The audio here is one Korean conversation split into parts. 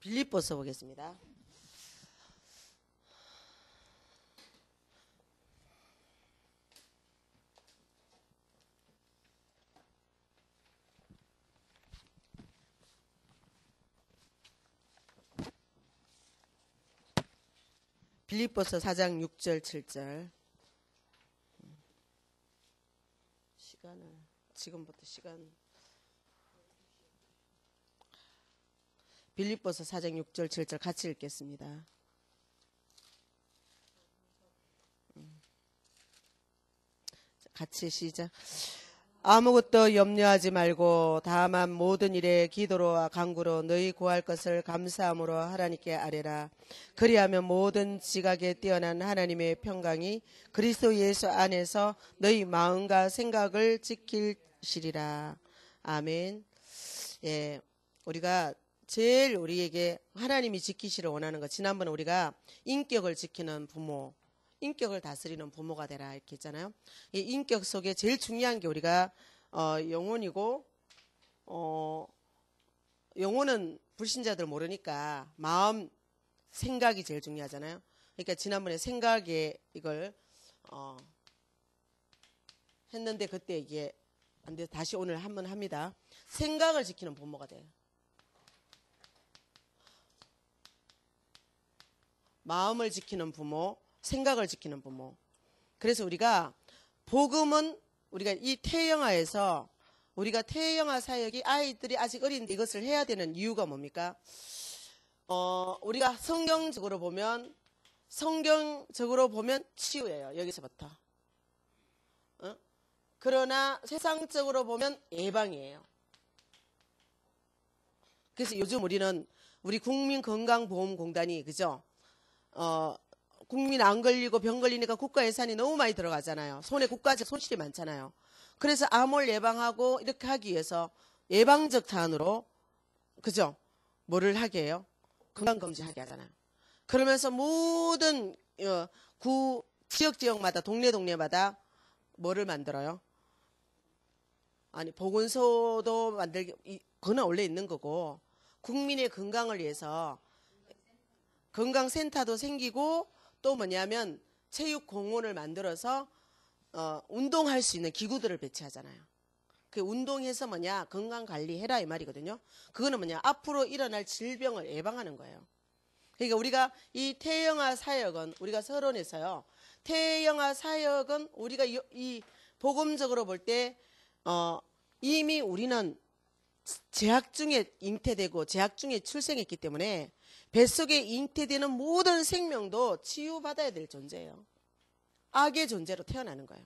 빌립보서 보겠습니다. 빌립보서 4장 6절 7절. 지금부터 시간. 빌립보서 4장 6절 7절 같이 읽겠습니다. 같이 시작. 아무것도 염려하지 말고 다만 모든 일에 기도로와 간구로 너희 구할 것을 감사함으로 하나님께 아뢰라. 그리하면 모든 지각에 뛰어난 하나님의 평강이 그리스도 예수 안에서 너희 마음과 생각을 지키시리라. 아멘. 예, 우리가 제일 우리에게 하나님이 지키시를 원하는 것, 지난번에 우리가 인격을 지키는 부모, 인격을 다스리는 부모가 되라 이렇게 했잖아요. 이 인격 속에 제일 중요한 게 우리가 영혼이고, 영혼은 불신자들 모르니까 마음, 생각이 제일 중요하잖아요. 그러니까 지난번에 생각에 이걸 했는데 그때 이게 안 돼서 다시 오늘 한번 합니다. 생각을 지키는 부모가 돼요. 마음을 지키는 부모, 생각을 지키는 부모. 그래서 우리가 복음은 우리가 이 태영아에서 우리가 태영아 사역이 아이들이 아직 어린데 이것을 해야 되는 이유가 뭡니까? 우리가 성경적으로 보면 치유예요. 여기서부터. 그러나 세상적으로 보면 예방이에요. 그래서 요즘 우리 국민건강보험공단이 그죠? 국민 안 걸리고 병 걸리니까 국가 예산이 너무 많이 들어가잖아요. 손에 국가적 손실이 많잖아요. 그래서 암을 예방하고 이렇게 하기 위해서 예방적 차원으로 그죠? 뭐를 하게 해요? 건강검진하게 하잖아요. 그러면서 모든 지역마다 동네마다 뭐를 만들어요? 아니 보건소도 만들기 그건 원래 있는 거고 국민의 건강을 위해서 건강센터도 생기고 또 뭐냐면 체육공원을 만들어서 운동할 수 있는 기구들을 배치하잖아요. 그 운동해서 건강관리해라 이 말이거든요. 그거는 앞으로 일어날 질병을 예방하는 거예요. 그러니까 우리가 이 태영아 사역은 우리가 서론에서요. 태영아 사역은 우리가 이 복음적으로 볼 때 이미 우리는 제약 중에 잉태되고 제약 중에 출생했기 때문에 뱃속에 잉태되는 모든 생명도 치유받아야 될 존재예요. 악의 존재로 태어나는 거예요.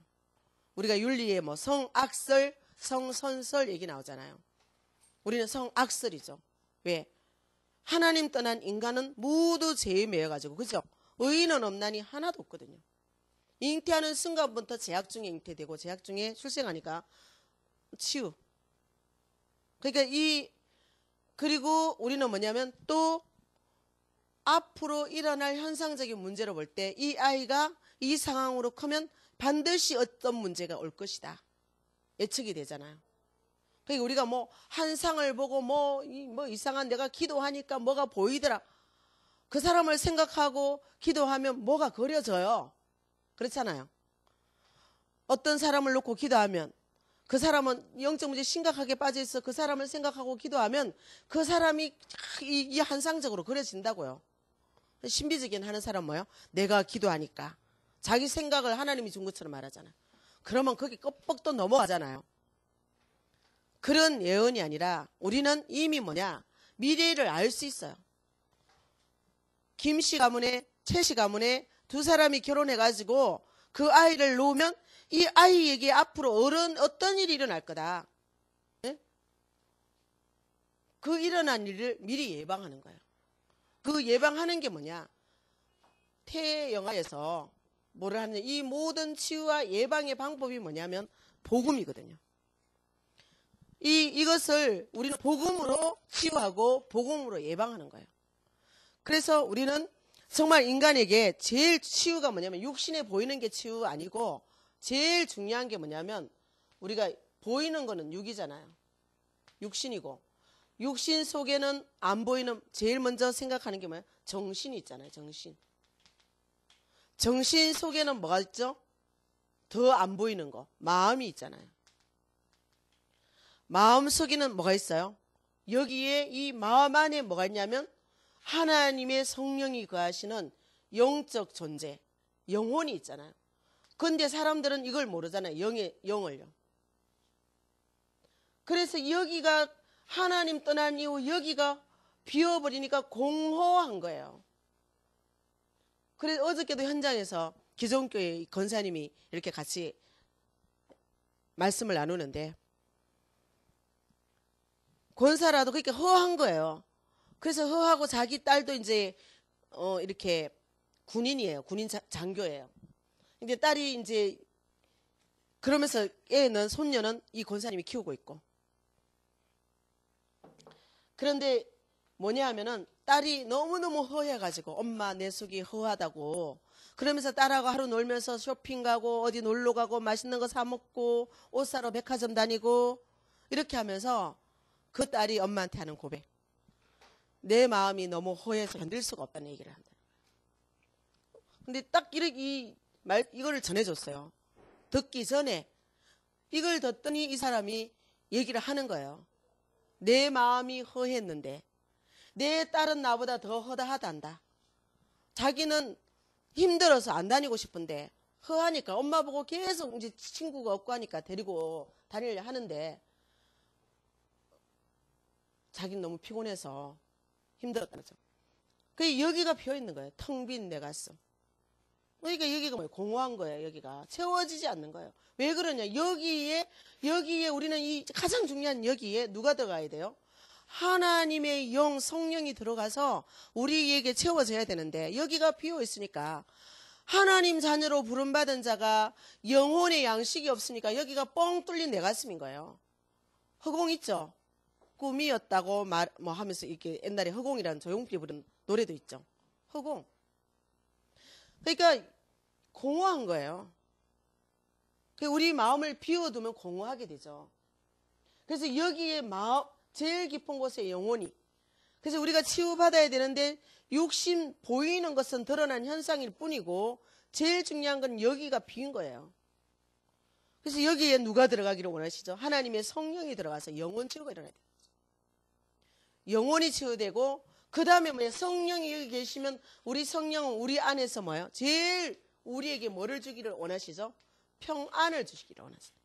우리가 윤리에 성악설, 성선설 얘기 나오잖아요. 우리는 성악설이죠. 왜? 하나님 떠난 인간은 모두 죄에 매여가지고 그죠? 의인은 없나니 하나도 없거든요. 잉태하는 순간부터 제약 중에 잉태되고 제약 중에 출생하니까 치유. 그러니까 그리고 우리는 뭐냐면 또 앞으로 일어날 현상적인 문제로 볼 때 이 아이가 이 상황으로 크면 반드시 어떤 문제가 올 것이다. 예측이 되잖아요. 그러니까 우리가 한상을 보고 이상한 내가 기도하니까 뭐가 보이더라. 그 사람을 생각하고 기도하면 뭐가 그려져요. 그렇잖아요. 어떤 사람을 놓고 기도하면 그 사람은 영적 문제 심각하게 빠져 있어. 그 사람을 생각하고 기도하면 그 사람이 이 한상적으로 그려진다고요. 신비적인 하는 사람 뭐예요? 내가 기도하니까 자기 생각을 하나님이 준 것처럼 말하잖아요. 그러면 거기 껍벅 또 넘어가잖아요. 그런 예언이 아니라 우리는 이미 미래를 알 수 있어요. 김씨 가문에 최씨 가문에 두 사람이 결혼해가지고 그 아이를 놓으면 이 아이에게 앞으로 어떤 일이 일어날 거다. 네? 그 일어난 일을 미리 예방하는 거예요. 그 예방하는 게 뭐냐? 태영아에서 뭐를 하느냐? 이 모든 치유와 예방의 방법이 뭐냐면 복음이거든요. 이것을 우리는 복음으로 치유하고 복음으로 예방하는 거예요. 그래서 우리는 정말 인간에게 제일 치유가 뭐냐면 육신에 보이는 게 치유 아니고 제일 중요한 게 뭐냐면 우리가 보이는 거는 육이잖아요. 육신이고 육신 속에는 안 보이는, 제일 먼저 생각하는 게 뭐예요? 정신이 있잖아요. 정신. 정신 속에는 뭐가 있죠? 더 안 보이는 거, 마음이 있잖아요. 마음 속에는 뭐가 있어요? 여기에 이 마음 안에 뭐가 있냐면 하나님의 성령이 거하시는 영적 존재, 영혼이 있잖아요. 근데 사람들은 이걸 모르잖아요. 영을요. 그래서 여기가 하나님 떠난 이후 여기가 비워버리니까 공허한 거예요. 그래서 어저께도 현장에서 기존교회 권사님이 이렇게 같이 말씀을 나누는데, 권사라도 그렇게 허한 거예요. 그래서 허하고 자기 딸도 이제 이렇게 군인이에요. 군인 장교예요. 근데 딸이 이제 그러면서 애는, 손녀는 이 권사님이 키우고 있고. 그런데 뭐냐 하면은 딸이 너무너무 허해가지고 엄마 내 속이 허하다고 그러면서 딸하고 하루 놀면서 쇼핑 가고 어디 놀러 가고 맛있는 거 사 먹고 옷 사러 백화점 다니고 이렇게 하면서 그 딸이 엄마한테 하는 고백. 내 마음이 너무 허해서 견딜 수가 없다는 얘기를 한다. 근데 딱 이거를 전해줬어요. 듣기 전에 이걸 듣더니 이 사람이 얘기를 하는 거예요. 내 마음이 허했는데 내 딸은 나보다 더 허다하단다. 자기는 힘들어서 안 다니고 싶은데 허하니까 엄마 보고 계속 이제 친구가 없고 하니까 데리고 다니려 하는데 자기는 너무 피곤해서 힘들었다는 거죠. 그 여기가 비어 있는 거예요. 텅 빈 내 가슴. 그러니까 여기가 뭐예요? 공허한 거예요. 여기가 채워지지 않는 거예요. 왜 그러냐? 여기에 우리는 이 가장 중요한 여기에 누가 들어가야 돼요? 하나님의 영, 성령이 들어가서 우리에게 채워져야 되는데 여기가 비어 있으니까 하나님 자녀로 부름받은 자가 영혼의 양식이 없으니까 여기가 뻥 뚫린 내 가슴인 거예요. 허공 있죠? 꿈이었다고 뭐 하면서 이렇게 옛날에 허공이라는 조용필이 부른 노래도 있죠. 허공. 그러니까 공허한 거예요. 우리 마음을 비워두면 공허하게 되죠. 그래서 여기에 제일 깊은 곳에 영혼이. 그래서 우리가 치유받아야 되는데 육신 보이는 것은 드러난 현상일 뿐이고 제일 중요한 건 여기가 빈 거예요. 그래서 여기에 누가 들어가기를 원하시죠? 하나님의 성령이 들어가서 영혼 치유가 일어나야 돼요. 영혼이 치유되고 그 다음에 뭐예요? 성령이 여기 계시면 우리 성령은 우리 안에서 뭐예요? 제일 우리에게 뭐를 주기를 원하시죠? 평안을 주시기를 원하시죠.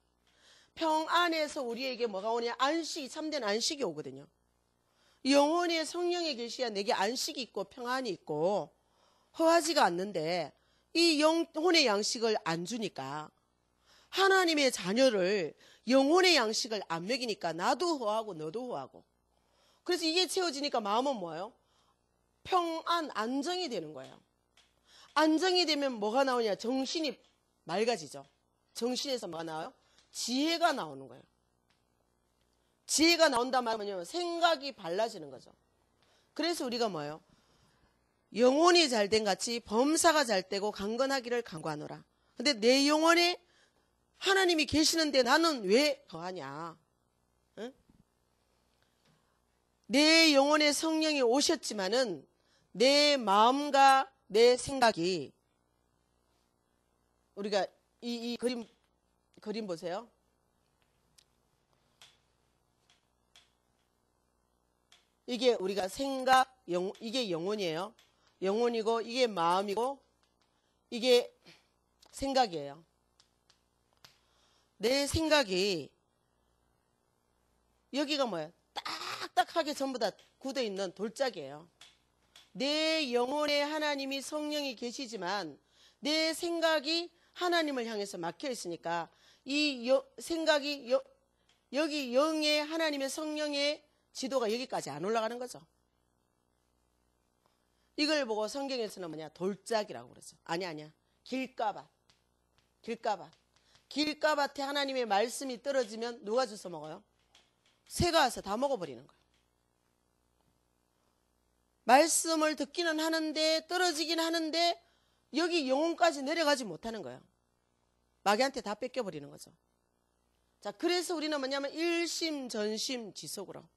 평안에서 우리에게 뭐가 오냐? 안식이, 참된 안식이 오거든요. 영혼의 성령이 계시야 내게 안식이 있고 평안이 있고 허하지가 않는데 이 영혼의 양식을 안 주니까 하나님의 자녀를 영혼의 양식을 안 먹이니까 나도 허하고 너도 허하고 그래서 이게 채워지니까 마음은 뭐예요? 평안, 안정이 되는 거예요. 안정이 되면 뭐가 나오냐? 정신이 맑아지죠. 정신에서 뭐가 나와요? 지혜가 나오는 거예요. 지혜가 나온단 말은 생각이 발라지는 거죠. 그래서 우리가 뭐예요? 영혼이 잘된 같이 범사가 잘되고 강건하기를 간구하노라. 근데 내 영혼에 하나님이 계시는데 나는 왜 거하냐? 응? 내 영혼에 성령이 오셨지만은 내 마음과 내 생각이 우리가 이 그림 보세요. 이게 우리가 생각, 이게 영혼이에요. 영혼이고 이게 마음이고 이게 생각이에요. 내 생각이 여기가 뭐예요? 딱딱하게 전부 다 굳어있는 돌짝이에요. 내 영혼에 하나님이 성령이 계시지만 내 생각이 하나님을 향해서 막혀 있으니까 이 생각이 여기 영의 하나님의 성령의 지도가 여기까지 안 올라가는 거죠. 이걸 보고 성경에서는 뭐냐? 돌짝이라고 그러죠. 아니야. 길가밭. 길가밭에 하나님의 말씀이 떨어지면 누가 주워 먹어요? 새가 와서 다 먹어버리는 거예요. 말씀을 듣기는 하는데 떨어지긴 하는데 여기 영혼까지 내려가지 못하는 거예요. 마귀한테 다 뺏겨버리는 거죠. 자, 그래서 우리는 뭐냐면 일심전심지속으로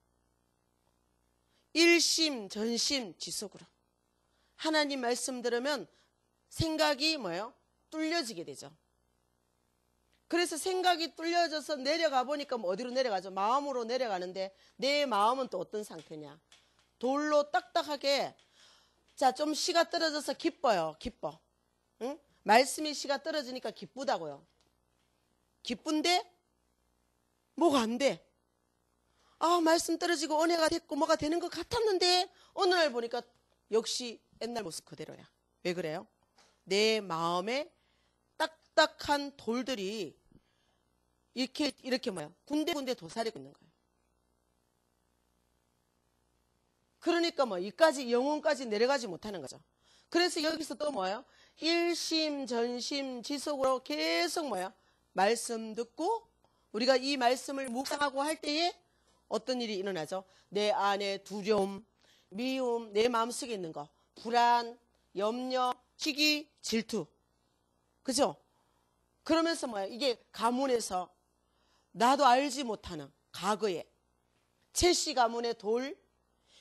일심 전심 지속으로. 하나님 말씀 들으면 생각이 뭐예요? 뚫려지게 되죠. 그래서 생각이 뚫려져서 내려가 보니까 뭐 어디로 내려가죠? 마음으로 내려가는데 내 마음은 또 어떤 상태냐? 돌로 딱딱하게. 자, 좀 씨가 떨어져서 기뻐요. 기뻐. 응? 말씀이 씨가 떨어지니까 기쁘다고요. 기쁜데 뭐가 안 돼. 아, 말씀 떨어지고 은혜가 됐고 뭐가 되는 것 같았는데 어느 날 보니까 역시 옛날 모습 그대로야. 왜 그래요? 내 마음에 딱딱한 돌들이 이렇게 뭐야? 군데군데 도사리고 있는 거예요. 그러니까 뭐 이까지 영혼까지 내려가지 못하는 거죠. 그래서 여기서 또 뭐예요? 일심 전심 지속으로 계속 뭐야? 말씀 듣고 우리가 이 말씀을 묵상하고 할 때에 어떤 일이 일어나죠? 내 안에 두려움, 미움, 내 마음속에 있는 거, 불안, 염려, 시기, 질투. 그죠? 그러면서 뭐야? 이게 가문에서 나도 알지 못하는 과거에 채씨 가문의 돌,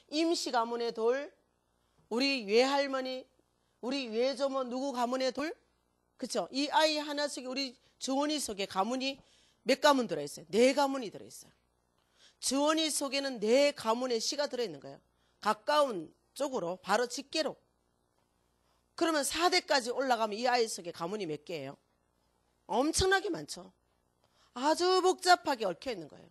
임씨 가문의 돌, 우리 외할머니, 우리 외조모 누구 가문의 돌? 그쵸? 이 아이 하나 속에 우리 주원이 속에 가문이 몇 가문 들어있어요? 4가문이 들어있어요. 주원이 속에는 4가문의 씨가 들어있는 거예요. 가까운 쪽으로 바로 직계로. 그러면 4대까지 올라가면 이 아이 속에 가문이 몇 개예요? 엄청나게 많죠. 아주 복잡하게 얽혀 있는 거예요.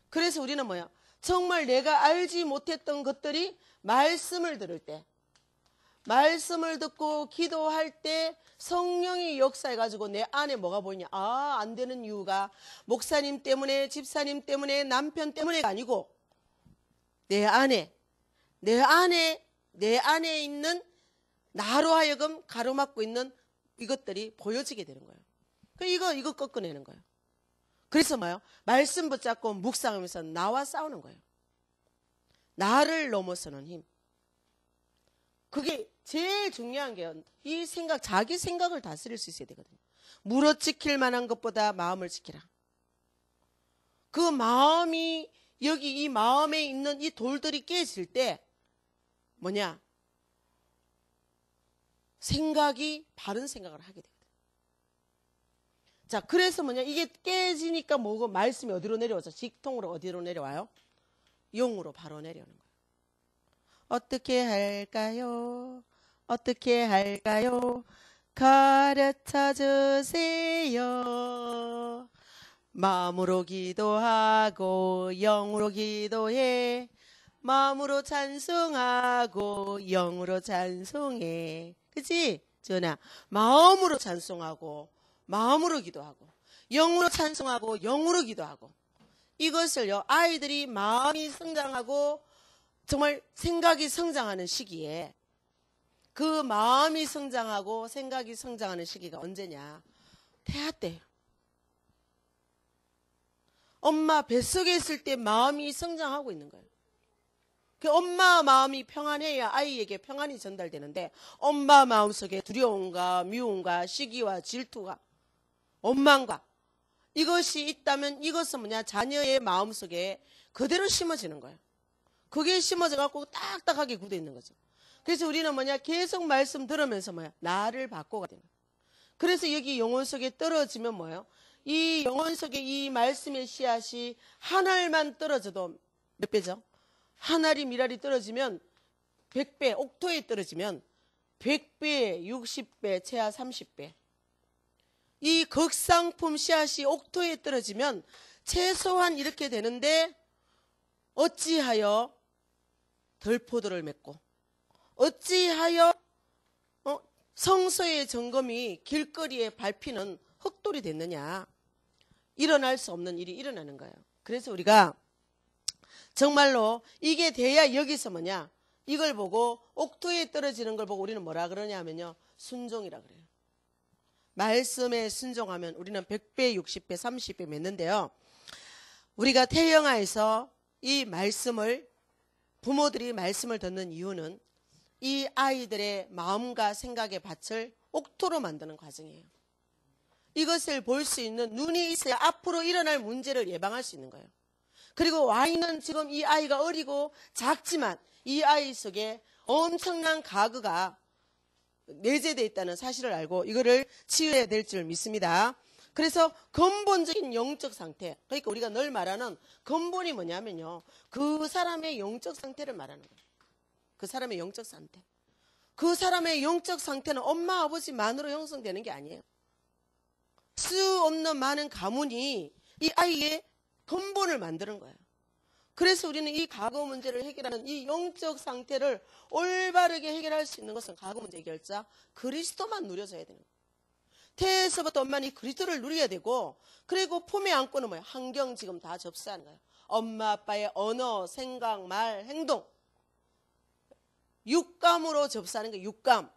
그래서 우리는 뭐야? 정말 내가 알지 못했던 것들이 말씀을 들을 때, 말씀을 듣고 기도할 때 성령이 역사해가지고 내 안에 뭐가 보이냐? 아, 안 되는 이유가 목사님 때문에, 집사님 때문에, 남편 때문에가 아니고 내 안에 있는 나로 하여금 가로막고 있는 이것들이 보여지게 되는 거예요. 이거 꺾어내는 거예요. 그래서 뭐예요? 말씀 붙잡고 묵상하면서 나와 싸우는 거예요. 나를 넘어서는 힘. 그게 제일 중요한 게요. 이 생각, 자기 생각을 다스릴 수 있어야 되거든요. 물어 지킬 만한 것보다 마음을 지키라. 그 마음이, 여기 이 마음에 있는 이 돌들이 깨질 때 뭐냐? 생각이 바른 생각을 하게 되거든요. 자, 그래서 뭐냐? 이게 깨지니까 뭐고 말씀이 어디로 내려오죠? 직통으로 어디로 내려와요? 용으로 바로 내려오는 거예요. 어떻게 할까요? 어떻게 할까요? 가르쳐 주세요. 마음으로 기도하고 영으로 기도해. 마음으로 찬송하고 영으로 찬송해. 그치? 전하, 마음으로 찬송하고 마음으로 기도하고 영으로 찬송하고 영으로 기도하고. 이것을요, 아이들이 마음이 성장하고 정말 생각이 성장하는 시기에, 그 마음이 성장하고 생각이 성장하는 시기가 언제냐? 태아 때예요. 엄마 뱃속에 있을 때 마음이 성장하고 있는 거예요. 그 엄마 마음이 평안해야 아이에게 평안이 전달되는데, 엄마 마음속에 두려움과 미움과 시기와 질투가, 원망과 이것이 있다면 이것은 뭐냐? 자녀의 마음속에 그대로 심어지는 거예요. 그게 심어져 갖고 딱딱하게 굳어 있는 거죠. 그래서 우리는 뭐냐? 계속 말씀 들으면서 뭐야? 나를 바꿔가 되는 거예요. 그래서 여기 영혼 속에 떨어지면 뭐예요? 이 영혼 속에 이 말씀의 씨앗이 한 알만 떨어져도 몇 배죠? 한 알이 미랄이 떨어지면 100배, 옥토에 떨어지면 100배, 60배, 최하 30배. 이 극상품 씨앗이 옥토에 떨어지면 최소한 이렇게 되는데, 어찌하여 덜포도를 맺고, 어찌하여 성소의 점검이 길거리에 밟히는 흙돌이 됐느냐. 일어날 수 없는 일이 일어나는 거예요. 그래서 우리가 정말로 이게 돼야 여기서 뭐냐, 이걸 보고 옥토에 떨어지는 걸 보고 우리는 뭐라 그러냐면요, 순종이라 그래요. 말씀에 순종하면 우리는 100배, 60배, 30배 맺는데요. 우리가 태영아에서 이 말씀을, 부모들이 말씀을 듣는 이유는 이 아이들의 마음과 생각의 밭을 옥토로 만드는 과정이에요. 이것을 볼 수 있는 눈이 있어야 앞으로 일어날 문제를 예방할 수 있는 거예요. 그리고 와 있는 지금 이 아이가 어리고 작지만 이 아이 속에 엄청난 가그가 내재되어 있다는 사실을 알고 이거를 치유해야 될 줄 믿습니다. 그래서 근본적인 영적 상태, 그러니까 우리가 늘 말하는 근본이 뭐냐면요, 그 사람의 영적 상태를 말하는 거예요. 그 사람의 영적 상태. 그 사람의 영적 상태는 엄마 아버지만으로 형성되는 게 아니에요. 수 없는 많은 가문이 이 아이의 근본을 만드는 거예요. 그래서 우리는 이 과거 문제를 해결하는 이 영적 상태를 올바르게 해결할 수 있는 것은 과거 문제 해결자 그리스도만 누려져야 되는 거예요. 태에서부터 엄마는 이 그리스도를 누려야 되고, 그리고 품에 안고는 뭐예요? 환경 지금 다 접수하는 거예요. 엄마 아빠의 언어, 생각, 말, 행동. 육감으로 접수하는 거예요. 육감.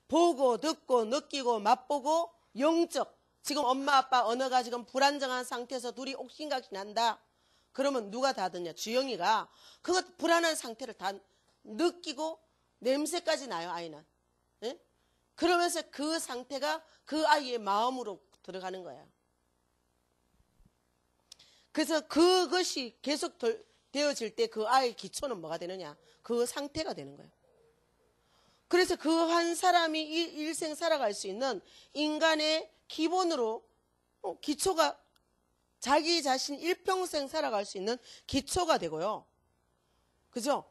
보고 듣고 느끼고 맛보고 영적. 지금 엄마 아빠 언어가 지금 불안정한 상태에서 둘이 옥신각신 한다. 그러면 누가 다 듣냐? 주영이가 그것 불안한 상태를 다 느끼고 냄새까지 나요. 아이는. 예? 그러면서 그 상태가 그 아이의 마음으로 들어가는 거예요. 그래서 그것이 계속 되어질 때 그 아이의 기초는 뭐가 되느냐? 그 상태가 되는 거예요. 그래서 그 한 사람이 일생 살아갈 수 있는 인간의 기본으로 기초가 자기 자신 일평생 살아갈 수 있는 기초가 되고요. 그죠?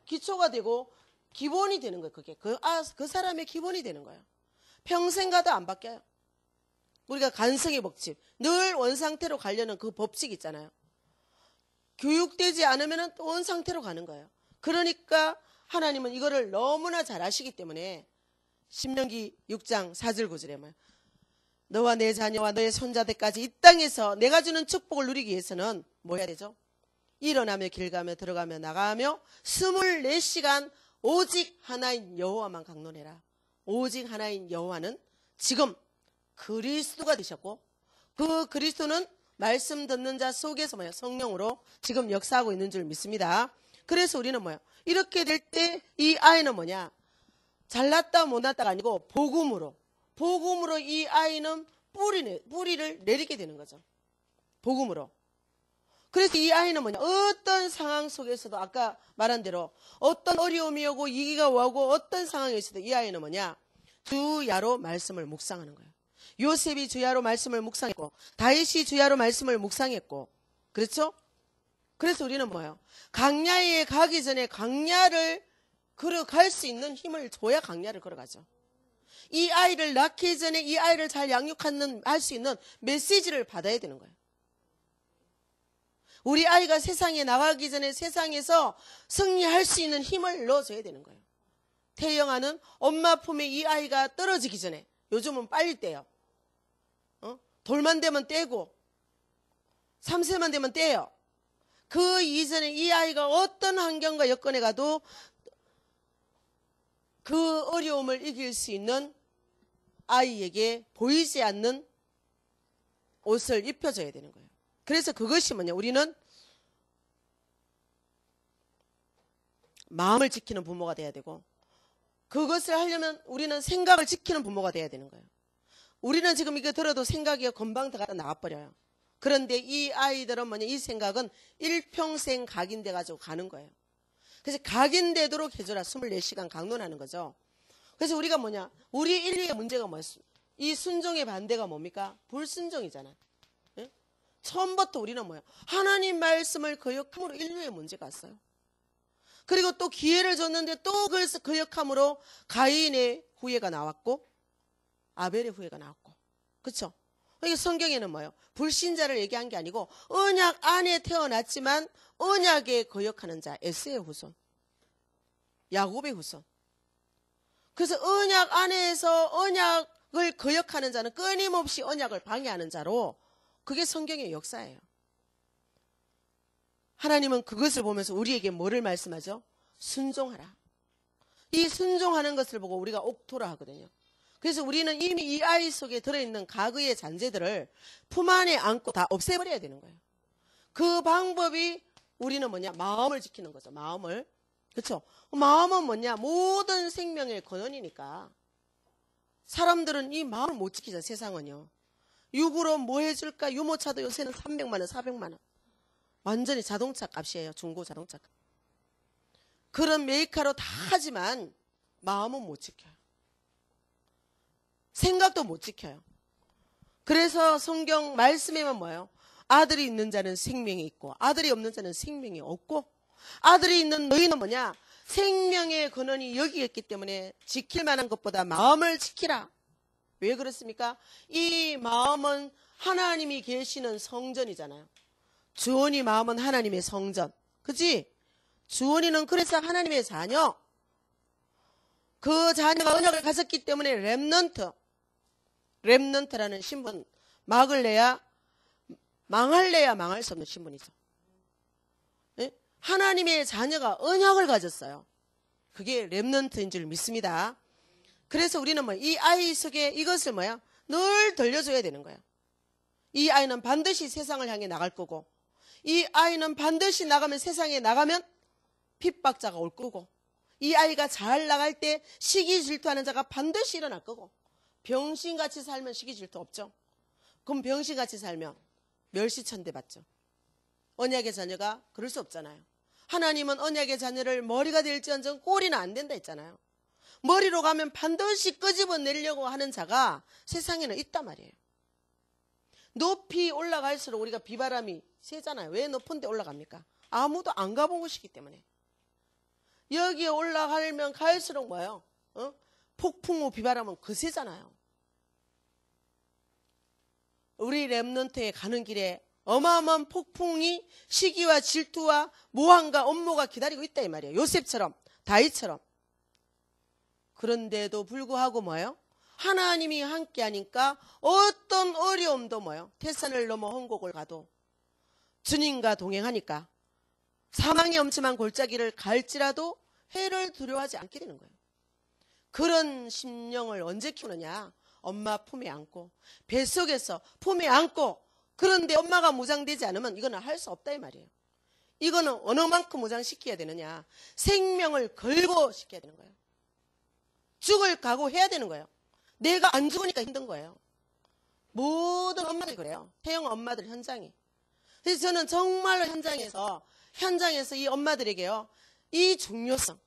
기초가 되고 기본이 되는 거예요. 그게 그 사람의 기본이 되는 거예요. 평생 가도 안 바뀌어요. 우리가 간성의 법칙, 늘 원상태로 가려는 그 법칙 있잖아요. 교육되지 않으면 또 원상태로 가는 거예요. 그러니까 하나님은 이거를 너무나 잘 아시기 때문에 신명기 6장 4절 9절에 뭐예요? 너와 내 자녀와 너의 손자들까지 이 땅에서 내가 주는 축복을 누리기 위해서는 뭐 해야 되죠? 일어나며 길 가며 들어가며 나가며 24시간 오직 하나인 여호와만 강론해라. 오직 하나인 여호와는 지금 그리스도가 되셨고, 그 그리스도는 말씀 듣는 자 속에서 뭐예요? 성령으로 지금 역사하고 있는 줄 믿습니다. 그래서 우리는 뭐예요? 이렇게 될 때 이 아이는 뭐냐? 잘났다 못났다가 아니고 복음으로 이 아이는 뿌리를 내리게 되는 거죠. 복음으로. 그래서 이 아이는 뭐냐? 어떤 상황 속에서도 아까 말한 대로 어떤 어려움이 오고 위기가 오고 어떤 상황이 있어도 이 아이는 뭐냐? 주야로 말씀을 묵상하는 거예요. 요셉이 주야로 말씀을 묵상했고, 다윗이 주야로 말씀을 묵상했고, 그렇죠? 그래서 우리는 뭐예요? 강야에 가기 전에 강야를 걸어갈 수 있는 힘을 줘야 강야를 걸어가죠. 이 아이를 낳기 전에 이 아이를 잘 양육할 수 있는 메시지를 받아야 되는 거예요. 우리 아이가 세상에 나가기 전에 세상에서 승리할 수 있는 힘을 넣어줘야 되는 거예요. 태영아는 엄마 품에 이 아이가 떨어지기 전에, 요즘은 빨리 떼요. 돌만 되면 떼고 3세만 되면 떼요. 그 이전에 이 아이가 어떤 환경과 여건에 가도 그 어려움을 이길 수 있는 아이에게 보이지 않는 옷을 입혀줘야 되는 거예요. 그래서 그것이 뭐냐? 우리는 마음을 지키는 부모가 돼야 되고, 그것을 하려면 우리는 생각을 지키는 부모가 돼야 되는 거예요. 우리는 지금 이거 들어도 생각이 금방 들어가다 나와버려요. 그런데 이 아이들은 뭐냐? 이 생각은 일평생 각인돼 가지고 가는 거예요. 그래서 각인되도록 해줘라. 24시간 강론하는 거죠. 그래서 우리가 뭐냐? 우리 인류의 문제가 뭐예요? 이 순종의 반대가 뭡니까? 불순종이잖아요. 예? 처음부터 우리는 뭐예요? 하나님 말씀을 거역함으로 인류의 문제가 왔어요. 그리고 또 기회를 줬는데 또 그걸 거역함으로 가인의 후예가 나왔고 아벨의 후예가 나왔고, 그렇죠? 이게 성경에는 뭐예요? 불신자를 얘기한 게 아니고 언약 안에 태어났지만 언약에 거역하는 자, 에스의 후손, 야곱의 후손. 그래서 언약 안에서 언약을 거역하는 자는 끊임없이 언약을 방해하는 자로, 그게 성경의 역사예요. 하나님은 그것을 보면서 우리에게 뭐를 말씀하죠? 순종하라. 이 순종하는 것을 보고 우리가 옥토라 하거든요. 그래서 우리는 이미 이 아이 속에 들어있는 과거의 잔재들을 품 안에 안고 다 없애버려야 되는 거예요. 그 방법이 우리는 뭐냐? 마음을 지키는 거죠. 마음을. 그렇죠? 마음은 뭐냐? 모든 생명의 근원이니까. 사람들은 이 마음을 못 지키죠. 세상은요. 육으로 뭐 해줄까? 유모차도 요새는 300만 원, 400만 원. 완전히 자동차 값이에요. 중고 자동차 값. 그런 메이커로 다 하지만 마음은 못 지켜요. 생각도 못 지켜요. 그래서 성경 말씀에만 뭐예요? 아들이 있는 자는 생명이 있고 아들이 없는 자는 생명이 없고, 아들이 있는 너희는 뭐냐? 생명의 근원이 여기에 있기 때문에 지킬 만한 것보다 마음을 지키라. 왜 그렇습니까? 이 마음은 하나님이 계시는 성전이잖아요. 주원이 마음은 하나님의 성전. 그치? 주원이는 그래서 하나님의 자녀. 그 자녀가 언약을 가졌기 때문에 렘넌트라는 신분, 망할래야 망할 수 없는 신분이죠. 네? 하나님의 자녀가 언약을 가졌어요. 그게 렘넌트인 줄 믿습니다. 그래서 우리는 이 아이 속에 이것을 늘 들려줘야 되는 거예요. 이 아이는 반드시 세상을 향해 나갈 거고, 이 아이는 반드시 나가면 세상에 나가면 핍박자가 올 거고, 이 아이가 잘 나갈 때 시기 질투하는 자가 반드시 일어날 거고, 병신같이 살면 시기 질투 없죠. 그럼 병신같이 살면 멸시천대 받죠. 언약의 자녀가 그럴 수 없잖아요. 하나님은 언약의 자녀를 머리가 될지언정 꼬리는 안 된다 했잖아요. 머리로 가면 반드시 끄집어내려고 하는 자가 세상에는 있단 말이에요. 높이 올라갈수록 우리가 비바람이 세잖아요. 왜 높은 데 올라갑니까? 아무도 안 가본 곳이기 때문에. 여기에 올라가면 갈수록 폭풍우 비바람은 거세잖아요. 우리 렘넌트에 가는 길에 어마어마한 폭풍이 시기와 질투와 모함과 업무가 기다리고 있다 이 말이에요. 요셉처럼, 다윗처럼. 그런데도 불구하고 하나님이 함께 하니까 어떤 어려움도 태산을 넘어 홍곡을 가도 주님과 동행하니까 사망의 엄침한 골짜기를 갈지라도 해를 두려워하지 않게 되는 거예요. 그런 심령을 언제 키우느냐? 엄마 품에 안고, 뱃속에서 품에 안고, 그런데 엄마가 무장되지 않으면 이거는 할 수 없다 이 말이에요. 이거는 어느 만큼 무장시켜야 되느냐? 생명을 걸고 시켜야 되는 거예요. 죽을 각오해야 되는 거예요. 내가 안 죽으니까 힘든 거예요. 모든 엄마들이 그래요. 태영 엄마들 현장에. 그래서 저는 정말로 현장에서 이 엄마들에게요, 이 중요성,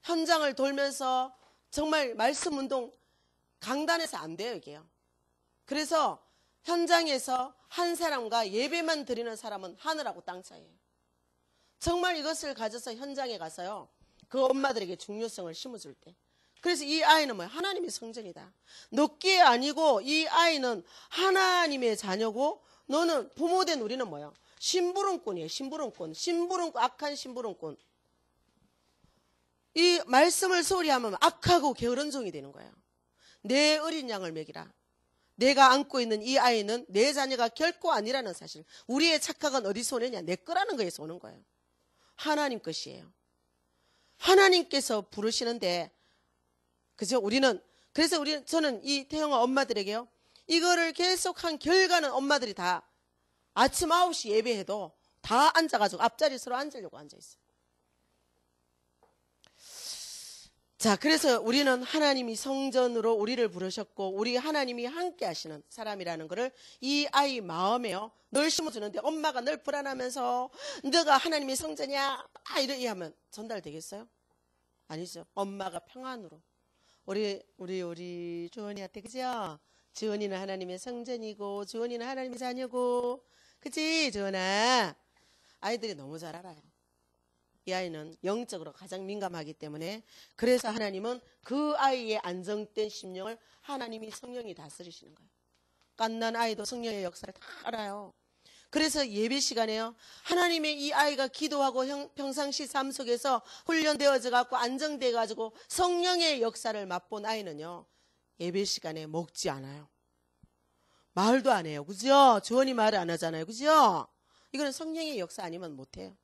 현장을 돌면서 정말 말씀 운동 강단에서 안 돼요, 이게요. 그래서 현장에서 한 사람과 예배만 드리는 사람은 하늘하고 땅 차이예요. 정말 이것을 가져서 현장에 가서요, 그 엄마들에게 중요성을 심어줄 때. 그래서 이 아이는 하나님의 성전이다. 너께 아니고 이 아이는 하나님의 자녀고, 너는 부모된 우리는 심부름꾼이에요. 악한 심부름꾼. 이 말씀을 소홀히 하면 악하고 게으른 종이 되는 거예요. 내 어린 양을 먹이라. 내가 안고 있는 이 아이는 내 자녀가 결코 아니라는 사실. 우리의 착각은 어디서 오느냐? 내 거라는 거에서 오는 거예요. 하나님 것이에요. 하나님께서 부르시는데, 그죠? 그래서 저는 이 태영아 엄마들에게요, 이거를 계속한 결과는 엄마들이 다 아침 9시 예배해도 다 앉아가지고 앞자리 서로 앉으려고 앉아있어요. 자, 그래서 우리는 하나님이 성전으로 우리를 부르셨고, 우리 하나님이 함께 하시는 사람이라는 것을 이 아이 마음에요, 늘 심어주는데, 엄마가 늘 불안하면서 너가 하나님의 성전이야 이렇게 하면 전달되겠어요? 아니죠. 엄마가 평안으로 우리 주원이한테, 그죠? 주원이는 하나님의 성전이고 주원이는 하나님의 자녀고, 그치 주원아? 아이들이 너무 잘 알아요. 이 아이는 영적으로 가장 민감하기 때문에, 그래서 하나님은 그 아이의 안정된 심령을 하나님이 성령이 다스리시는 거예요. 갓난 아이도 성령의 역사를 다 알아요. 그래서 예배 시간에요, 하나님의 이 아이가 기도하고 평상시 삶 속에서 훈련되어져 갖고 안정돼 가지고 성령의 역사를 맛본 아이는요, 예배 시간에 먹지 않아요. 말도 안 해요. 그죠? 주원이 말을 안 하잖아요. 그죠? 이거는 성령의 역사 아니면 못해요.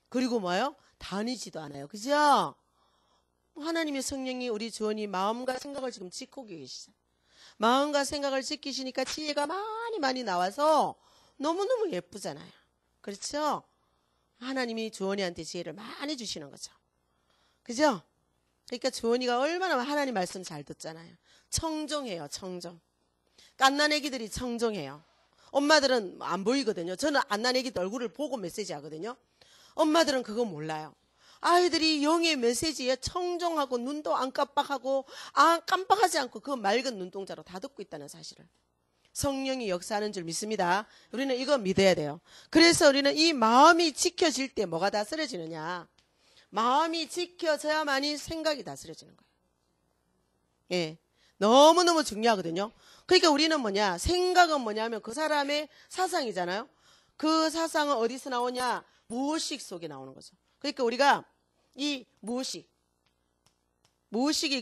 그리고 다니지도 않아요. 그죠? 하나님의 성령이 우리 주원이 마음과 생각을 지금 지키고 계시죠. 마음과 생각을 지키시니까 지혜가 많이 나와서 너무너무 예쁘잖아요. 그렇죠? 하나님이 주원이한테 지혜를 많이 주시는 거죠. 그죠? 그러니까 주원이가 얼마나 하나님 말씀 잘 듣잖아요. 청종해요. 청종. 갓난 애기들이 청종해요. 엄마들은 안 보이거든요. 저는 안 난 애기들 얼굴을 보고 메시지 하거든요. 엄마들은 그거 몰라요. 아이들이 영의 메시지에 청정하고 눈도 안 깜빡하고 깜빡하지 않고 그 맑은 눈동자로 다 듣고 있다는 사실을. 성령이 역사하는 줄 믿습니다. 우리는 이거 믿어야 돼요. 그래서 우리는 이 마음이 지켜질 때 뭐가 다스려지느냐. 마음이 지켜져야만이 생각이 다스려지는 거예요. 예, 너무너무 중요하거든요. 그러니까 우리는 뭐냐, 생각은 뭐냐면 그 사람의 사상이잖아요. 그 사상은 어디서 나오냐, 무의식 속에 나오는 거죠. 그러니까 우리가 이 무의식이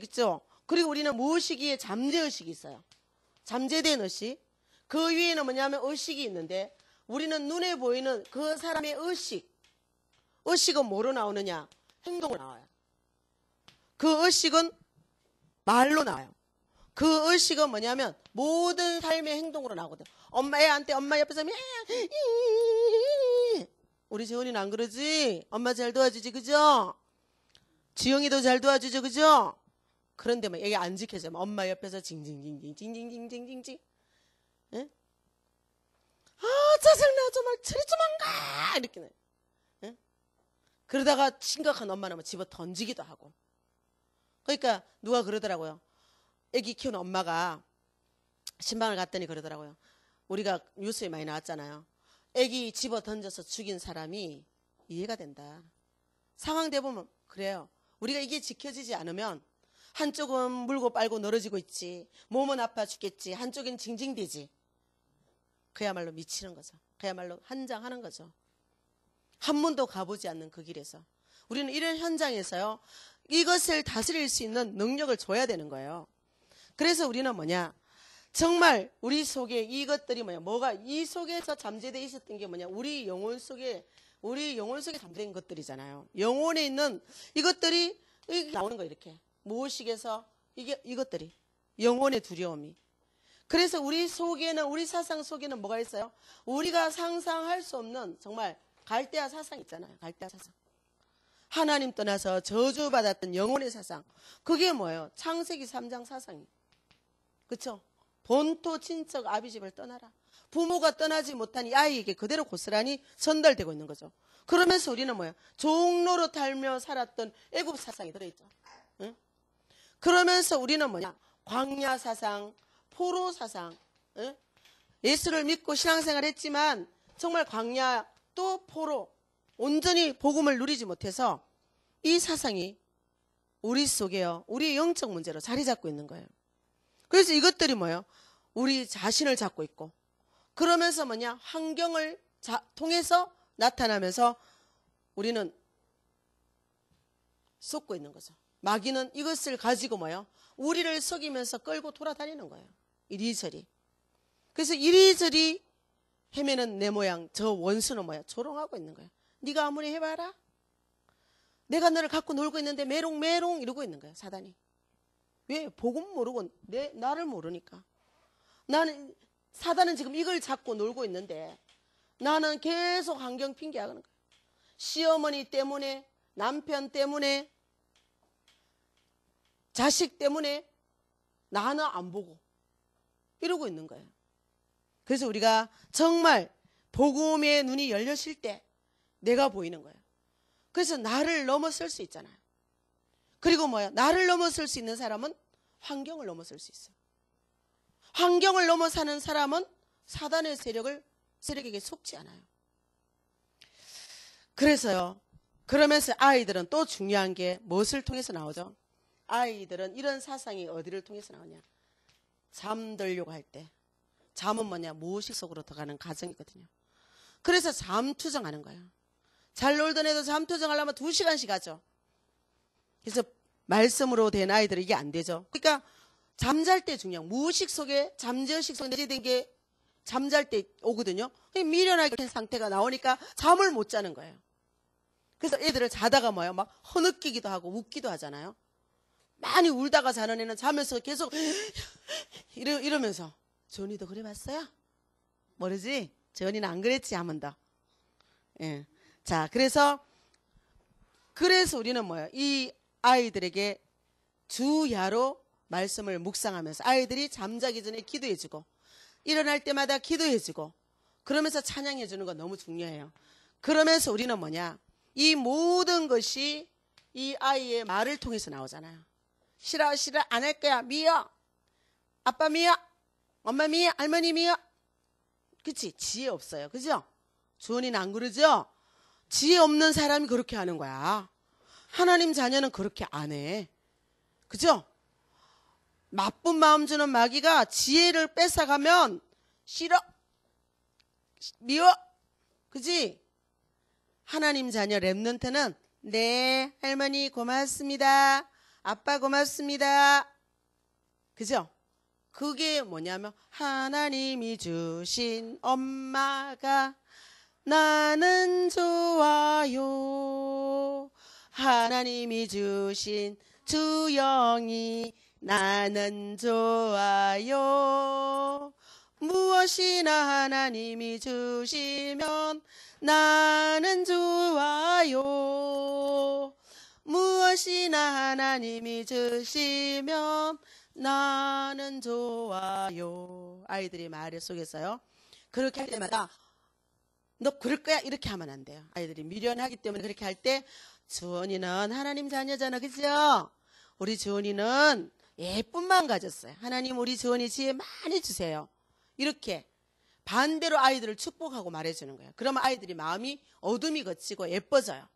있죠. 그리고 우리는 무의식에 잠재의식이 있어요. 잠재된 의식. 그 위에는 뭐냐면 의식이 있는데, 우리는 눈에 보이는 그 사람의 의식은 뭐로 나오느냐, 행동으로 나와요. 그 의식은 말로 나와요. 그 의식은 뭐냐면 모든 삶의 행동으로 나오거든. 엄마 애한테 엄마 옆에서 우리 재훈이는 안 그러지? 엄마 잘 도와주지, 그죠? 지영이도 잘 도와주죠, 그죠? 그런데 뭐 애가 안 지켜져. 엄마 옆에서 징징징징징징징징징징. 예? 아, 짜증나. 정말 저리 좀 안 가. 이렇게. 예? 그러다가 심각한 엄마는 뭐 집어 던지기도 하고. 그러니까 누가 그러더라고요. 애기 키우는 엄마가 신방을 갔더니 그러더라고요. 우리가 뉴스에 많이 나왔잖아요. 애기 집어 던져서 죽인 사람이 이해가 된다. 상황 대보면 그래요. 우리가 이게 지켜지지 않으면 한쪽은 물고 빨고 늘어지고 있지. 몸은 아파 죽겠지. 한쪽엔 징징대지. 그야말로 미치는 거죠. 그야말로 한장하는 거죠. 한 번도 가보지 않는 그 길에서. 우리는 이런 현장에서요. 이것을 다스릴 수 있는 능력을 줘야 되는 거예요. 그래서 우리는 뭐냐. 정말 우리 속에 이것들이 뭐가 이 속에서 잠재되어 있었던 게 뭐냐. 우리 영혼 속에 잠재된 것들이잖아요. 영혼에 있는 이것들이 나오는 거예요. 이렇게. 무의식에서 이것들이. 영혼의 두려움이. 그래서 우리 속에는, 우리 사상 속에는 뭐가 있어요? 우리가 상상할 수 없는 정말 갈대아 사상 있잖아요. 갈대아 사상. 하나님 떠나서 저주받았던 영혼의 사상. 그게 뭐예요? 창세기 3장 사상이. 그렇죠? 본토 친척 아비집을 떠나라. 부모가 떠나지 못한 이 아이에게 그대로 고스란히 전달되고 있는 거죠. 그러면서 우리는 뭐예요? 종로로 달며 살았던 애굽 사상이 들어있죠. 응? 그러면서 우리는 뭐냐? 광야 사상, 포로 사상. 응? 예수를 믿고 신앙생활 했지만 정말 광야 또 포로 온전히 복음을 누리지 못해서 이 사상이 우리 속에요. 우리의 영적 문제로 자리 잡고 있는 거예요. 그래서 이것들이 뭐예요? 우리 자신을 잡고 있고 그러면서 뭐냐? 환경을 통해서 나타나면서 우리는 쏟고 있는 거죠. 마귀는 이것을 가지고 뭐예요? 우리를 속이면서 끌고 돌아다니는 거예요. 이리저리. 그래서 이리저리 헤매는 내 모양, 저 원수는 뭐야? 조롱하고 있는 거예요. 네가 아무리 해봐라. 내가 너를 갖고 놀고 있는데 메롱메롱 이러고 있는 거예요. 사단이. 왜? 복음 모르고 나를 모르니까. 사단은 지금 이걸 잡고 놀고 있는데 나는 계속 환경 핑계하는 거예요. 시어머니 때문에, 남편 때문에, 자식 때문에 나는 안 보고 이러고 있는 거예요. 그래서 우리가 정말 복음의 눈이 열렸을 때 내가 보이는 거예요. 그래서 나를 넘어설 수 있잖아요. 그리고 뭐야? 나를 넘어설 수 있는 사람은 환경을 넘어설 수 있어요. 환경을 넘어서는 사람은 사단의 세력에게 속지 않아요. 그래서요. 그러면서 아이들은 또 중요한 게 무엇을 통해서 나오죠? 아이들은 이런 사상이 어디를 통해서 나오냐? 잠들려고 할 때. 잠은 뭐냐? 무의식 속으로 들어가는 과정이거든요. 그래서 잠투정하는 거예요. 잘 놀던 애도 잠투정하려면 2시간씩 하죠. 그래서 말씀으로 된 아이들은 이게 안 되죠. 그러니까 잠잘 때 중요한 무의식 속에 잠재의식 속에 내재된 게 잠잘 때 오거든요. 미련하게 된 상태가 나오니까 잠을 못 자는 거예요. 그래서 애들을 자다가 뭐예요? 막 허느끼기도 하고 웃기도 하잖아요. 많이 울다가 자는 애는 자면서 계속 이러면서 전이도 그래 봤어요? 모르지? 전이는 안 그랬지 하면 더. 예. 자, 그래서 우리는 뭐예요? 이 아이들에게 주야로 말씀을 묵상하면서 아이들이 잠자기 전에 기도해주고 일어날 때마다 기도해주고 그러면서 찬양해주는 거 너무 중요해요. 그러면서 우리는 뭐냐? 이 모든 것이 이 아이의 말을 통해서 나오잖아요. 싫어 싫어 안 할 거야 미워 아빠 미워 엄마 미워 할머니 미워. 그치? 지혜 없어요. 그죠? 주원이는 안 그러죠? 지혜 없는 사람이 그렇게 하는 거야. 하나님 자녀는 그렇게 안 해. 그죠? 나쁜 마음 주는 마귀가 지혜를 뺏어가면 싫어 미워. 그지? 하나님 자녀 렘넌트는 네 할머니 고맙습니다. 아빠 고맙습니다. 그죠? 그게 뭐냐면 하나님이 주신 엄마가 나는 좋아요. 하나님이 주신 주영이 나는 좋아요. 무엇이나 하나님이 주시면 나는 좋아요. 무엇이나 하나님이 주시면 나는 좋아요. 아이들이 말 속에서요. 그렇게 할 때마다 너 그럴 거야 이렇게 하면 안 돼요. 아이들이 미련하기 때문에 그렇게 할 때 주원이는 하나님 자녀잖아. 그죠? 우리 주원이는 예쁜 마음 가졌어요. 하나님 우리 주원이 지혜 많이 주세요. 이렇게 반대로 아이들을 축복하고 말해주는 거예요. 그러면 아이들이 마음이 어둠이 걷히고 예뻐져요.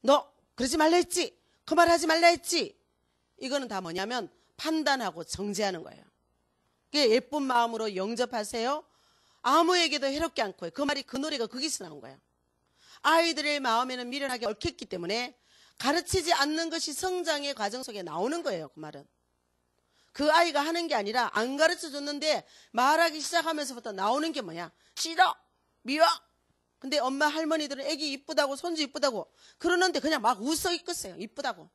너 그러지 말라 했지? 그 말 하지 말라 했지? 이거는 다 뭐냐면 판단하고 정죄하는 거예요. 예쁜 마음으로 영접하세요. 아무에게도 해롭게 않고 그 말이 그 노래가 거기서 나온 거예요. 아이들의 마음에는 미련하게 얽혔기 때문에 가르치지 않는 것이 성장의 과정 속에 나오는 거예요. 그 말은. 그 아이가 하는 게 아니라 안 가르쳐줬는데 말하기 시작하면서부터 나오는 게 뭐냐? 싫어, 미워. 근데 엄마 할머니들은 애기 이쁘다고 손주 이쁘다고 그러는데 그냥 막 웃어 있겠어요. 이쁘다고.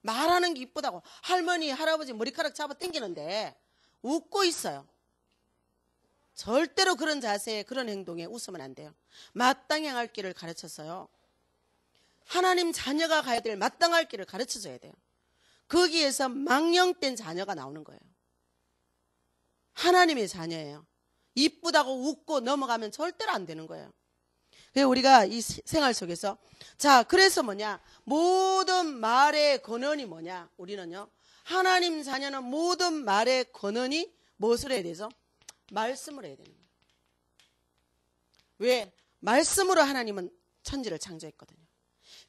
말하는 게 이쁘다고. 할머니 할아버지 머리카락 잡아 당기는데 웃고 있어요. 절대로 그런 자세에 그런 행동에 웃으면 안 돼요. 마땅히 할 길을 가르쳤어요. 하나님 자녀가 가야 될 마땅할 길을 가르쳐줘야 돼요. 거기에서 망령된 자녀가 나오는 거예요. 하나님의 자녀예요. 이쁘다고 웃고 넘어가면 절대로 안 되는 거예요. 그래서 우리가 이 생활 속에서 자 그래서 뭐냐 모든 말의 근원이 뭐냐 우리는요 하나님 자녀는 모든 말의 근원이 무엇을 해야 되죠? 말씀으로 해야 되는 거예요. 왜? 말씀으로 하나님은 천지를 창조했거든요.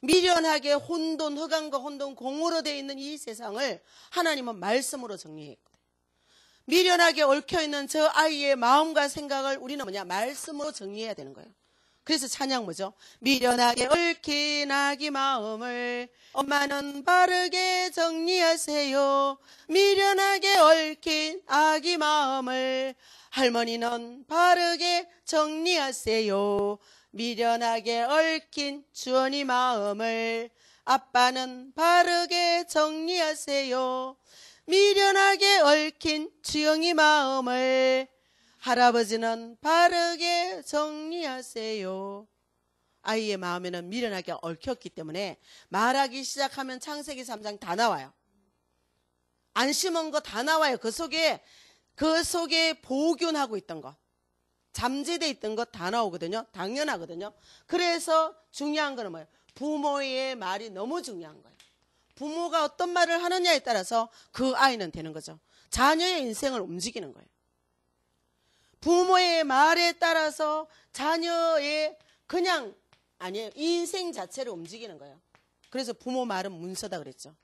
미련하게 혼돈, 흑암과 혼돈, 공으로 되어 있는 이 세상을 하나님은 말씀으로 정리했거든요. 미련하게 얽혀있는 저 아이의 마음과 생각을 우리는 뭐냐? 말씀으로 정리해야 되는 거예요. 그래서 찬양 뭐죠? 미련하게 얽힌 아기 마음을 엄마는 바르게 정리하세요. 미련하게 얽힌 아기 마음을 할머니는 바르게 정리하세요. 미련하게 얽힌 주원이 마음을 아빠는 바르게 정리하세요. 미련하게 얽힌 주영이 마음을 할아버지는 바르게 정리하세요. 아이의 마음에는 미련하게 얽혔기 때문에 말하기 시작하면 창세기 3장 다 나와요. 안 심은 거 다 나와요. 그 속에 보균하고 있던 것, 잠재되어 있던 것 다 나오거든요. 당연하거든요. 그래서 중요한 거는 뭐예요? 부모의 말이 너무 중요한 거예요. 부모가 어떤 말을 하느냐에 따라서 그 아이는 되는 거죠. 자녀의 인생을 움직이는 거예요. 부모의 말에 따라서 자녀의 그냥 아니에요. 인생 자체를 움직이는 거예요. 그래서 부모 말은 문서다 그랬죠.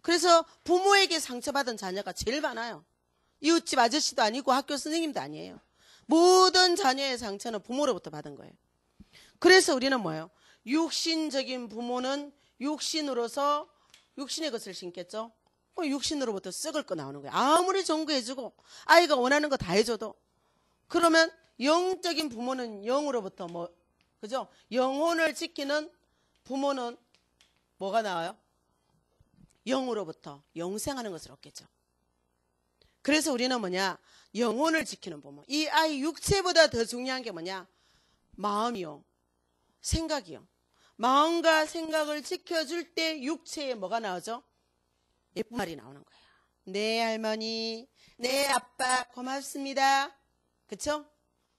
그래서 부모에게 상처받은 자녀가 제일 많아요. 이웃집 아저씨도 아니고 학교 선생님도 아니에요. 모든 자녀의 상처는 부모로부터 받은 거예요. 그래서 우리는 뭐예요? 육신적인 부모는 육신으로서 육신의 것을 심겠죠. 육신으로부터 썩을 거 나오는 거예요. 아무리 정구해주고 아이가 원하는 거 다 해줘도 그러면 영적인 부모는 영으로부터 그죠? 영혼을 지키는 부모는 뭐가 나와요? 영으로부터 영생하는 것을 얻겠죠. 그래서 우리는 뭐냐? 영혼을 지키는 부모. 이 아이 육체보다 더 중요한 게 뭐냐? 마음이요. 생각이요. 마음과 생각을 지켜줄 때 육체에 뭐가 나오죠? 예쁜 말이 나오는 거예요. 네 할머니, 네 아빠 고맙습니다. 그쵸?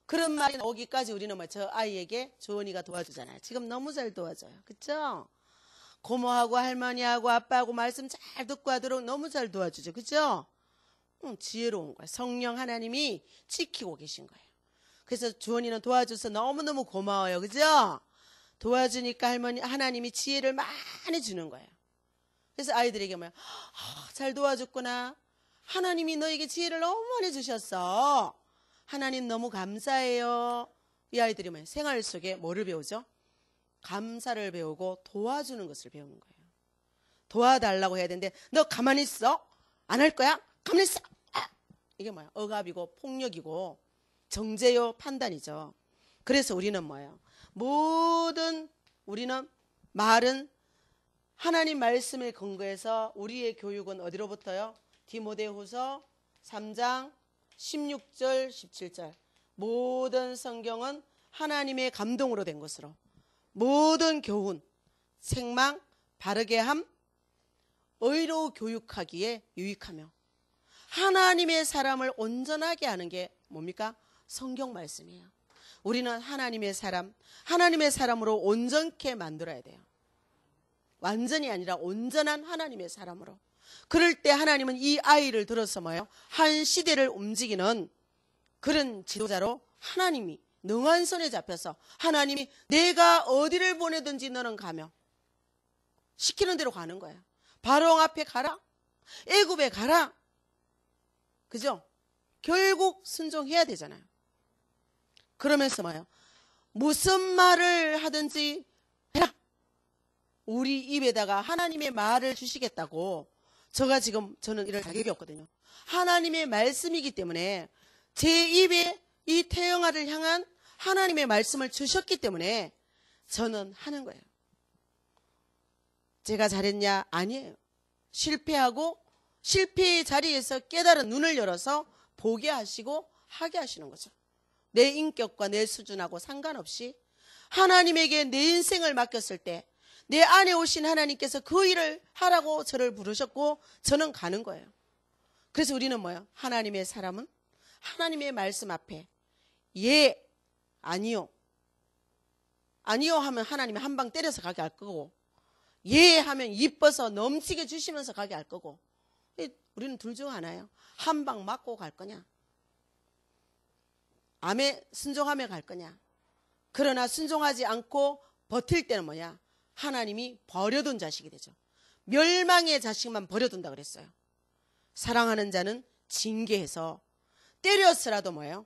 그런 말이 나오기까지 우리는 뭐 저 아이에게 주원이가 도와주잖아요. 지금 너무 잘 도와줘요. 그쵸? 고모하고 할머니하고 아빠하고 말씀 잘 듣고 하도록 너무 잘 도와주죠. 그죠? 지혜로운 거예요. 성령 하나님이 지키고 계신 거예요. 그래서 주원이는 도와줘서 너무너무 고마워요. 그죠? 도와주니까 하나님이 지혜를 많이 주는 거예요. 그래서 아이들에게 뭐야? 잘 도와줬구나. 하나님이 너에게 지혜를 너무 많이 주셨어. 하나님 너무 감사해요. 이 아이들이 뭐야? 생활 속에 뭐를 배우죠? 감사를 배우고 도와주는 것을 배우는 거예요. 도와달라고 해야 되는데 너 가만히 있어? 안 할 거야? 가만히 있어. 이게 뭐야? 억압이고 폭력이고 정죄요 판단이죠. 그래서 우리는 뭐예요? 우리는 말은 하나님 말씀에 근거해서 우리의 교육은 어디로부터요? 디모데후서 3장 16절 17절 모든 성경은 하나님의 감동으로 된 것으로 모든 교훈, 책망, 바르게 함, 의로 교육하기에 유익하며 하나님의 사람을 온전하게 하는 게 뭡니까? 성경 말씀이에요. 우리는 하나님의 사람으로 온전케 만들어야 돼요. 완전히 아니라 온전한 하나님의 사람으로. 그럴 때 하나님은 이 아이를 들어서 뭐예요? 한 시대를 움직이는 그런 지도자로 하나님이 능한 손에 잡혀서 하나님이 내가 어디를 보내든지 너는 가며 시키는 대로 가는 거예요. 바로 앞에 가라. 애굽에 가라. 그죠? 결국 순종해야 되잖아요. 그러면서 뭐예요? 무슨 말을 하든지 해라. 우리 입에다가 하나님의 말을 주시겠다고 저는 이럴 자격이 없거든요. 하나님의 말씀이기 때문에 제 입에 이 태영아를 향한 하나님의 말씀을 주셨기 때문에 저는 하는 거예요. 제가 잘했냐? 아니에요. 실패의 자리에서 깨달은 눈을 열어서 보게 하시고 하게 하시는 거죠. 내 인격과 내 수준하고 상관없이 하나님에게 내 인생을 맡겼을 때 내 안에 오신 하나님께서 그 일을 하라고 저를 부르셨고 저는 가는 거예요. 그래서 우리는 뭐예요? 하나님의 사람은 하나님의 말씀 앞에 예, 아니요 하면 하나님이 한 방 때려서 가게 할 거고 예 하면 이뻐서 넘치게 주시면서 가게 할 거고 우리는 둘 중 하나예요. 한 방 맞고 갈 거냐 암에 순종하며 갈 거냐. 그러나 순종하지 않고 버틸 때는 뭐냐? 하나님이 버려둔 자식이 되죠. 멸망의 자식만 버려둔다 그랬어요. 사랑하는 자는 징계해서 때렸으라도 뭐예요?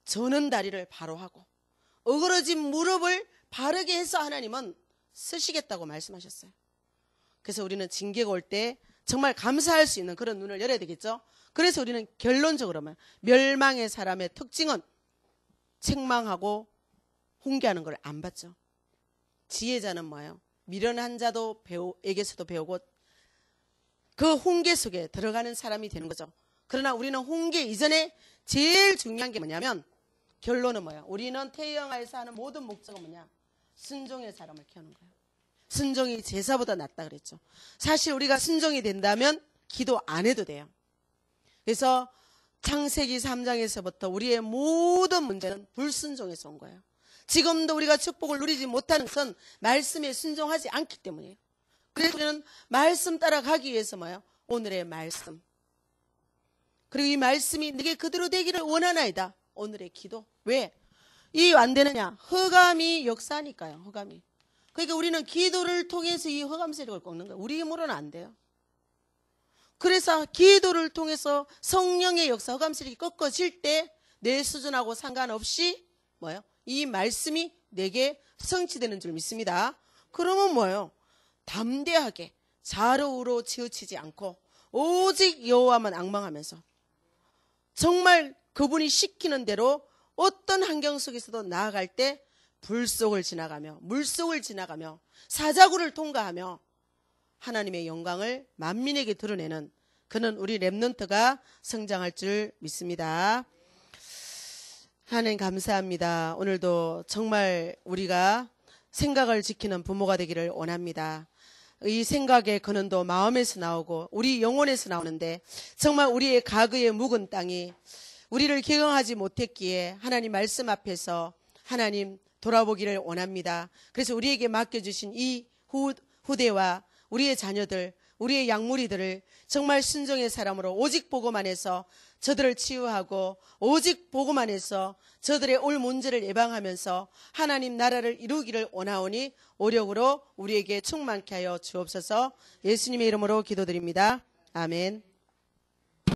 저는 다리를 바로 하고 어그러진 무릎을 바르게 해서 하나님은 쓰시겠다고 말씀하셨어요. 그래서 우리는 징계가 올 때 정말 감사할 수 있는 그런 눈을 열어야 되겠죠. 그래서 우리는 결론적으로 멸망의 사람의 특징은 책망하고 훈계하는 걸 안 받죠. 지혜자는 뭐예요? 미련한 자도에게서도 배우고 그 훈계 속에 들어가는 사람이 되는 거죠. 그러나 우리는 훈계 이전에 제일 중요한 게 뭐냐면 결론은 뭐야? 우리는 태영아에서 하는 모든 목적은 뭐냐? 순종의 사람을 키우는 거예요. 순종이 제사보다 낫다 그랬죠. 사실 우리가 순종이 된다면 기도 안 해도 돼요. 그래서 창세기 3장에서부터 우리의 모든 문제는 불순종에서 온 거예요. 지금도 우리가 축복을 누리지 못하는 것은 말씀에 순종하지 않기 때문이에요. 그래서 우리는 말씀 따라가기 위해서 뭐예요? 오늘의 말씀. 그리고 이 말씀이 내게 그대로 되기를 원하나이다. 오늘의 기도. 왜? 이 안 되느냐? 흑암이 역사니까요. 흑암이. 그러니까 우리는 기도를 통해서 이 흑암 세력을 꺾는 거예요. 우리 힘으로는 안 돼요. 그래서 기도를 통해서 성령의 역사, 흑암 세력이 꺾어질 때 내 수준하고 상관없이 뭐예요? 이 말씀이 내게 성취되는 줄 믿습니다. 그러면 뭐예요? 담대하게 좌로우로 치우치지 않고 오직 여호와만 앙망하면서 정말 그분이 시키는 대로 어떤 환경 속에서도 나아갈 때 불 속을 지나가며 물 속을 지나가며 사자구를 통과하며 하나님의 영광을 만민에게 드러내는 그는 우리 렘넌트가 성장할 줄 믿습니다. 하나님 감사합니다. 오늘도 정말 우리가 생각을 지키는 부모가 되기를 원합니다. 이 생각의 근원도 마음에서 나오고 우리 영혼에서 나오는데 정말 우리의 과거의 묵은 땅이 우리를 경영하지 못했기에 하나님 말씀 앞에서 하나님 돌아보기를 원합니다. 그래서 우리에게 맡겨주신 이 후대와 우리의 자녀들, 우리의 양무리들을 정말 순종의 사람으로 오직 보고만 해서 저들을 치유하고 오직 보고만 해서 저들의 올 문제를 예방하면서 하나님 나라를 이루기를 원하오니 오력으로 우리에게 충만케 하여 주옵소서. 예수님의 이름으로 기도드립니다. 아멘.